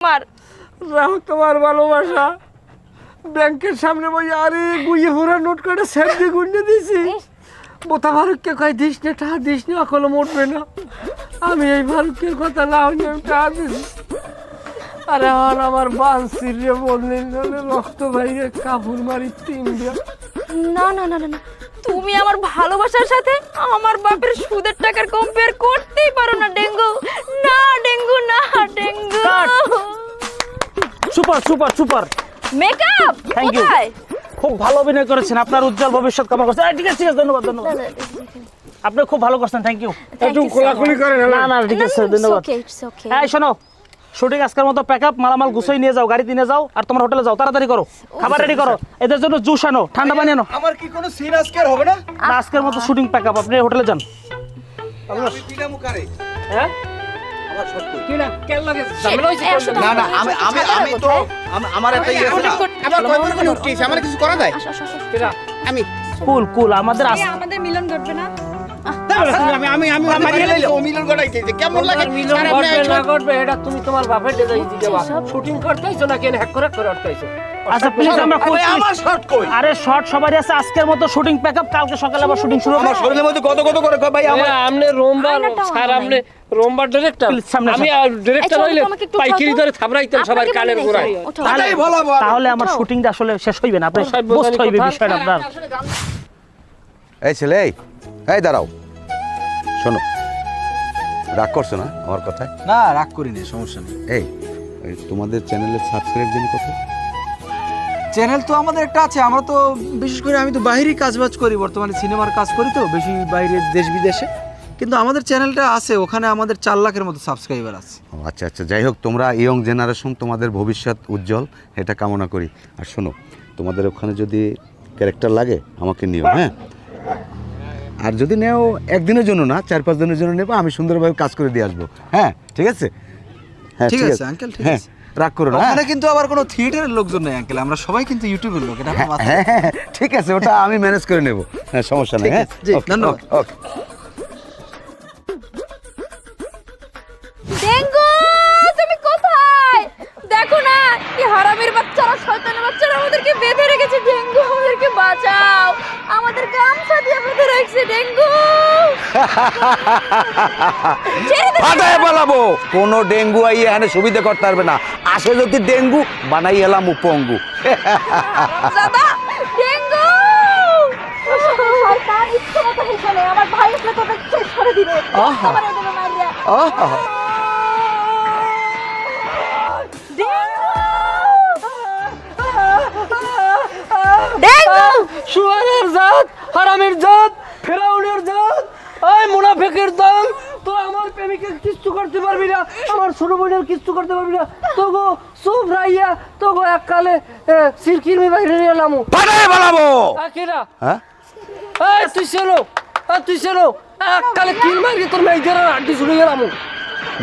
আমার রাহু তোমার ভালোবাসা ব্যাংকের সামনে বই আরে গুইয়ে ভরা নোট করে স্যার দিয়ে গুন্ডে দিছি বোতা ফারুককে কয় দিস না টাকা দিস না এখনো উঠবে না আমি এই ফারুকের কথা না হইলে আমি টাকা দিছি আরে আমার বান সিরিয়ে বললেন রক্ত বাইরে কাপড় মারি তিন দিয়া না না না না না তুমি আমার ভালোবাসার সাথে আমার বাপের সুদের টাকার কম্পেয়ার করতেই পারো না ডেঙ্গু না ডেঙ্গু না dengue super super super makeup Thank you. কোথায় খুব ভালো অভিনয় করেছেন আপনার উজ্জ্বল ভবিষ্যৎ কামনা করছেন ঠিক আছে ধন্যবাদ ধন্যবাদ আপনি খুব ভালো করছেন থ্যাংক ইউ একটু কোলাকুলি করেন না না ঠিক আছে ধন্যবাদ এই শোনো শুটিং আজকের মতো প্যাকআপ মালামাল গুছাই নিয়ে যাও গাড়িতে নিয়ে যাও আর তোমার হোটেলে যাও তাড়াতাড়ি করো খাবার রেডি করো এদের জন্য জুস আনো ঠান্ডা পানি আনো আমার কি কোনো সিন আজকের হবে না? না, আজকের মতো শুটিং প্যাকআপ আপনি হোটেলে যান আমি দিলাম কারে? হ্যাঁ আমার শট কই? কি না কেন লাগে ঝামেলা হইছে না না আমি তো আমার একটা ইয়ে আছে না। আমার কয়বার করে উঠতেছে আমার কিছু করা যায়? কেরা আমি কুল কুল আমাদের আমাদের মিলন ঘটবে না মিলন গড়াইছে কেমন লাগে মিলন স্যার, আপনি করবে একশো- না করবে এটা তুমি তোমার বাপের দেই দিবা শুটিং করতেইছো না কেন হ্যাক করে করতেইছো আচ্ছা প্লিজ আমরা কুল আরে আমার শট কই? আরে শর্ট সবারই আছে আজকের মতো শুটিং প্যাকআপ কালকে সকালে আবার শুটিং শুরু হবে আমার শরীরের মধ্যে কত কত করে কয় ভাই আমার আমনে রোমবার আয়নাটা স্যার আমার আমনে রোমবার ডাইরেক্টর Please, সামনে আমি ডাইরেক্টর এই, হইলে আমাকে একটু পাইকিরি উঠাও তো। ধরে থাবড়াইতাম সবার আপনাকে কানের মনে গোড়ায় নেই? ওঠো। তাহলেই ভালো হবে। তাহলে আমার শুটিংটা আসলে শেষ হইবে না আপনি সব বুঝতে হইবে কথা। বিষয়টা আপনার এই ছেলে এই দাঁড়াও শোনো রাগ করছো না আমার কথায় না রাগ করি না সমস্যা নেই। এই এই তোমাদের চ্যানেলের সাবস্ক্রাইব জানি কত চ্যানেল তো আমাদের একটা আছে, আমরা তো বিশেষ করে আমি তো বাইরেই কাজবাজ করি, বর্তমানে সিনেমার কাজ করি তো বেশি বাইরে দেশ বিদেশে, কিন্তু আমাদের চ্যানেলটা আছে, ওখানে আমাদের 4 লাখের মতো সাবস্ক্রাইবার আছে। ও, আচ্ছা আচ্ছা যাই হোক তোমরা ইয়ং জেনারেশন তোমাদের ভবিষ্যৎ উজ্জ্বল এটা কামনা করি আর শোনো তোমাদের ওখানে যদি ক্যারেক্টার লাগে আমাকে নিও হ্যাঁ আর যদি নেও একদিনের জন্য না 4-5 দিনের জন্য নেবো আমি সুন্দরভাবে কাজ করে দিয়ে আসবো হ্যাঁ ঠিক আছে হ্যাঁ ঠিক আছে, uncle, ঠিক হ্যাঁ আছে। রাগ করো না হ্যাঁ? ওখানে কিন্তু আবার কোনো থিয়েটারের লোকজন নেই আঙ্কেল, আমরা সবাই কিন্তু ইউটিউবের লোক, এটা আপনার মাথায় হ্যাঁ হ্যাঁ হ্যাঁ, ঠিক আছে ওটা আমি ম্যানেজ করে নেব হ্যাঁ সমস্যা নেই ঠিক হ্যাঁ আছে, জি, ওকে, ধন্যবাদ। ওকে, ওকে। ডেঙ্গু তুমি কোথায় দেখো না কি হারামির বাচ্চারা শয়তানের বাচ্চারা আমাদেরকে বেঁধে রেখেছে ডেঙ্গু আমাদেরকে বাঁচাও আমাদের গামছা দিয়ে বেঁধে রাখছে ডেঙ্গু ছেড়ে দে ফাটায় পালাবো কোনো ডেঙ্গু আই এখানে সুবিধা করতে পারবে না আসে যদি ডেঙ্গু বানাই এলাম উপঙ্গু দাদা ডেঙ্গু শয়তান ইচ্ছে মতো হিসেবে আমার ভাই এসে তোকে শেষ করে দিবে আহা। আমার এদিকে মারিয়া আহা ডেঙ্গু শুয়ারের জাত হারামের জাত ফেরাউনের জাত এই মুনাফিকের দল তো আমার প্রেমিকের কিচ্ছু করতে পারবি না আমার ছোট বোনের কিচ্ছু করতে পারবি না তোগো চুপ রাইয়া তোগো এককালে সিরকিরমি বাইরে নিয়ে এলাম ফাটায় পালাবো আকিরা হ্যাঁ এই তুই চলো এককালে কিল মারি তোর মেয়েদের আড্ডি ছুড়ে গেলাম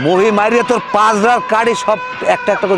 মহি মারিয়ে তোর 5 কাড়ি সব একটা একটা করে